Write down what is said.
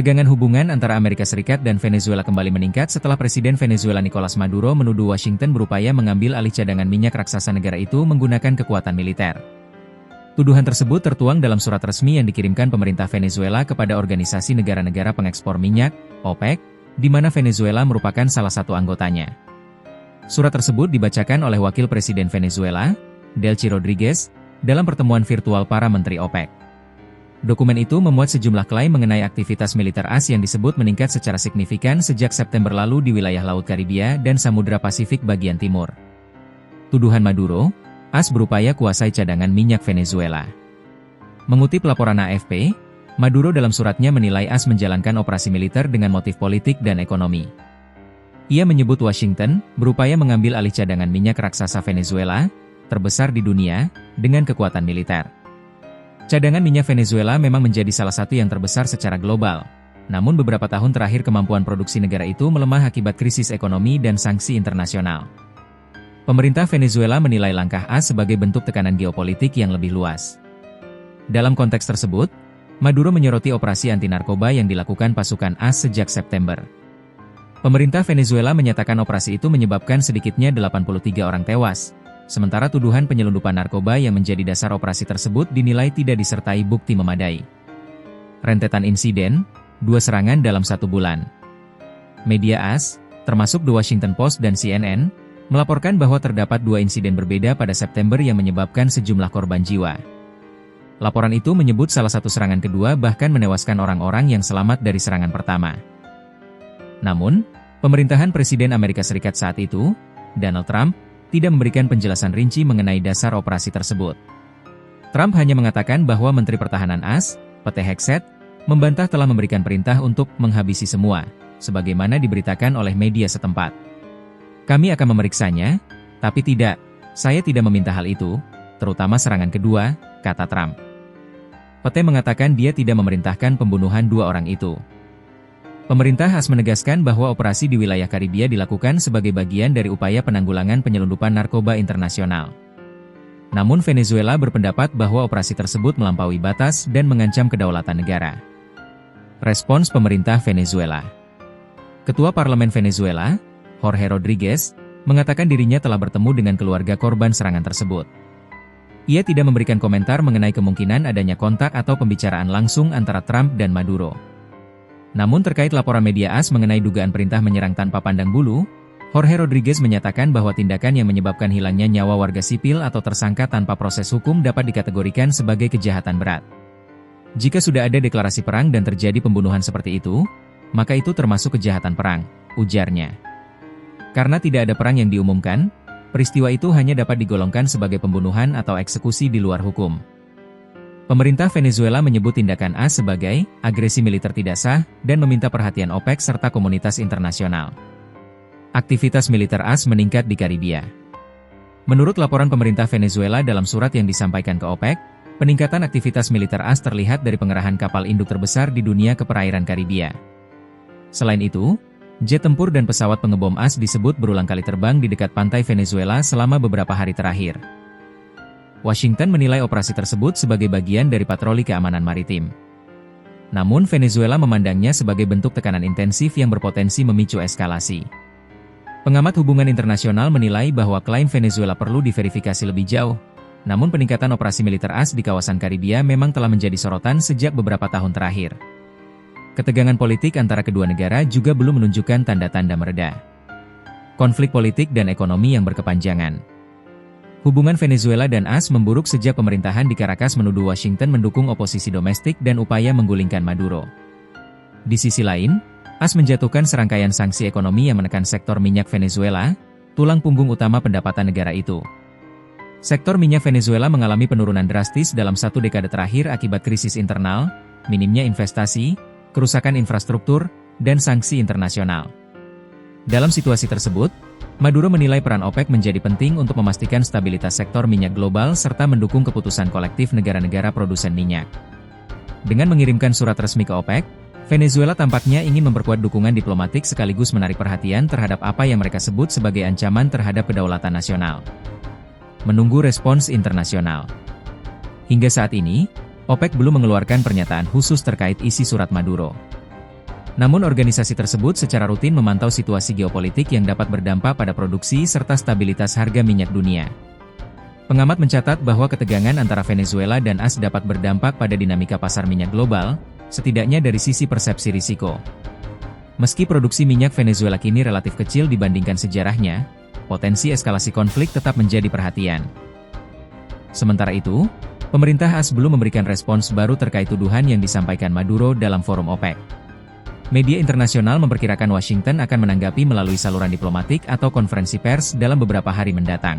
Ketegangan hubungan antara Amerika Serikat dan Venezuela kembali meningkat setelah Presiden Venezuela Nicolas Maduro menuduh Washington berupaya mengambil alih cadangan minyak raksasa negara itu menggunakan kekuatan militer. Tuduhan tersebut tertuang dalam surat resmi yang dikirimkan pemerintah Venezuela kepada Organisasi Negara-Negara Pengekspor Minyak, OPEC, di mana Venezuela merupakan salah satu anggotanya. Surat tersebut dibacakan oleh Wakil Presiden Venezuela, Delcy Rodriguez, dalam pertemuan virtual para menteri OPEC. Dokumen itu memuat sejumlah klaim mengenai aktivitas militer AS yang disebut meningkat secara signifikan sejak September lalu di wilayah Laut Karibia dan Samudra Pasifik bagian timur. Tuduhan Maduro, AS berupaya kuasai cadangan minyak Venezuela. Mengutip laporan AFP, Maduro dalam suratnya menilai AS menjalankan operasi militer dengan motif politik dan ekonomi. Ia menyebut Washington berupaya mengambil alih cadangan minyak raksasa Venezuela, terbesar di dunia, dengan kekuatan militer. Cadangan minyak Venezuela memang menjadi salah satu yang terbesar secara global. Namun beberapa tahun terakhir kemampuan produksi negara itu melemah akibat krisis ekonomi dan sanksi internasional. Pemerintah Venezuela menilai langkah AS sebagai bentuk tekanan geopolitik yang lebih luas. Dalam konteks tersebut, Maduro menyoroti operasi anti-narkoba yang dilakukan pasukan AS sejak September. Pemerintah Venezuela menyatakan operasi itu menyebabkan sedikitnya 83 orang tewas. Sementara tuduhan penyelundupan narkoba yang menjadi dasar operasi tersebut dinilai tidak disertai bukti memadai. Rentetan insiden, 2 serangan dalam 1 bulan. Media AS, termasuk The Washington Post dan CNN, melaporkan bahwa terdapat 2 insiden berbeda pada September yang menyebabkan sejumlah korban jiwa. Laporan itu menyebut salah satu serangan kedua bahkan menewaskan orang-orang yang selamat dari serangan pertama. Namun, pemerintahan Presiden Amerika Serikat saat itu, Donald Trump, tidak memberikan penjelasan rinci mengenai dasar operasi tersebut. Trump hanya mengatakan bahwa Menteri Pertahanan AS, Pete Hegseth, membantah telah memberikan perintah untuk menghabisi semua, sebagaimana diberitakan oleh media setempat. Kami akan memeriksanya, tapi saya tidak meminta hal itu, terutama serangan kedua, kata Trump. Pete mengatakan dia tidak memerintahkan pembunuhan 2 orang itu. Pemerintah AS menegaskan bahwa operasi di wilayah Karibia dilakukan sebagai bagian dari upaya penanggulangan penyelundupan narkoba internasional. Namun Venezuela berpendapat bahwa operasi tersebut melampaui batas dan mengancam kedaulatan negara. Respons pemerintah Venezuela. Ketua Parlemen Venezuela, Jorge Rodriguez, mengatakan dirinya telah bertemu dengan keluarga korban serangan tersebut. Ia tidak memberikan komentar mengenai kemungkinan adanya kontak atau pembicaraan langsung antara Trump dan Maduro. Namun terkait laporan media AS mengenai dugaan perintah menyerang tanpa pandang bulu, Jorge Rodriguez menyatakan bahwa tindakan yang menyebabkan hilangnya nyawa warga sipil atau tersangka tanpa proses hukum dapat dikategorikan sebagai kejahatan berat. Jika sudah ada deklarasi perang dan terjadi pembunuhan seperti itu, maka itu termasuk kejahatan perang, ujarnya. Karena tidak ada perang yang diumumkan, peristiwa itu hanya dapat digolongkan sebagai pembunuhan atau eksekusi di luar hukum. Pemerintah Venezuela menyebut tindakan AS sebagai agresi militer tidak sah dan meminta perhatian OPEC serta komunitas internasional. Aktivitas militer AS meningkat di Karibia. Menurut laporan pemerintah Venezuela dalam surat yang disampaikan ke OPEC, peningkatan aktivitas militer AS terlihat dari pengerahan kapal induk terbesar di dunia ke perairan Karibia. Selain itu, jet tempur dan pesawat pengebom AS disebut berulang kali terbang di dekat pantai Venezuela selama beberapa hari terakhir. Washington menilai operasi tersebut sebagai bagian dari patroli keamanan maritim. Namun Venezuela memandangnya sebagai bentuk tekanan intensif yang berpotensi memicu eskalasi. Pengamat hubungan internasional menilai bahwa klaim Venezuela perlu diverifikasi lebih jauh. Namun peningkatan operasi militer AS di kawasan Karibia memang telah menjadi sorotan sejak beberapa tahun terakhir. Ketegangan politik antara kedua negara juga belum menunjukkan tanda-tanda mereda. Konflik politik dan ekonomi yang berkepanjangan. Hubungan Venezuela dan AS memburuk sejak pemerintahan di Caracas menuduh Washington mendukung oposisi domestik dan upaya menggulingkan Maduro. Di sisi lain, AS menjatuhkan serangkaian sanksi ekonomi yang menekan sektor minyak Venezuela, tulang punggung utama pendapatan negara itu. Sektor minyak Venezuela mengalami penurunan drastis dalam 1 dekade terakhir akibat krisis internal, minimnya investasi, kerusakan infrastruktur, dan sanksi internasional. Dalam situasi tersebut, Maduro menilai peran OPEC menjadi penting untuk memastikan stabilitas sektor minyak global serta mendukung keputusan kolektif negara-negara produsen minyak. Dengan mengirimkan surat resmi ke OPEC, Venezuela tampaknya ingin memperkuat dukungan diplomatik sekaligus menarik perhatian terhadap apa yang mereka sebut sebagai ancaman terhadap kedaulatan nasional. Menunggu respons internasional. Hingga saat ini, OPEC belum mengeluarkan pernyataan khusus terkait isi surat Maduro. Namun organisasi tersebut secara rutin memantau situasi geopolitik yang dapat berdampak pada produksi serta stabilitas harga minyak dunia. Pengamat mencatat bahwa ketegangan antara Venezuela dan AS dapat berdampak pada dinamika pasar minyak global, setidaknya dari sisi persepsi risiko. Meski produksi minyak Venezuela kini relatif kecil dibandingkan sejarahnya, potensi eskalasi konflik tetap menjadi perhatian. Sementara itu, pemerintah AS belum memberikan respons baru terkait tuduhan yang disampaikan Maduro dalam forum OPEC. Media internasional memperkirakan Washington akan menanggapi melalui saluran diplomatik atau konferensi pers dalam beberapa hari mendatang.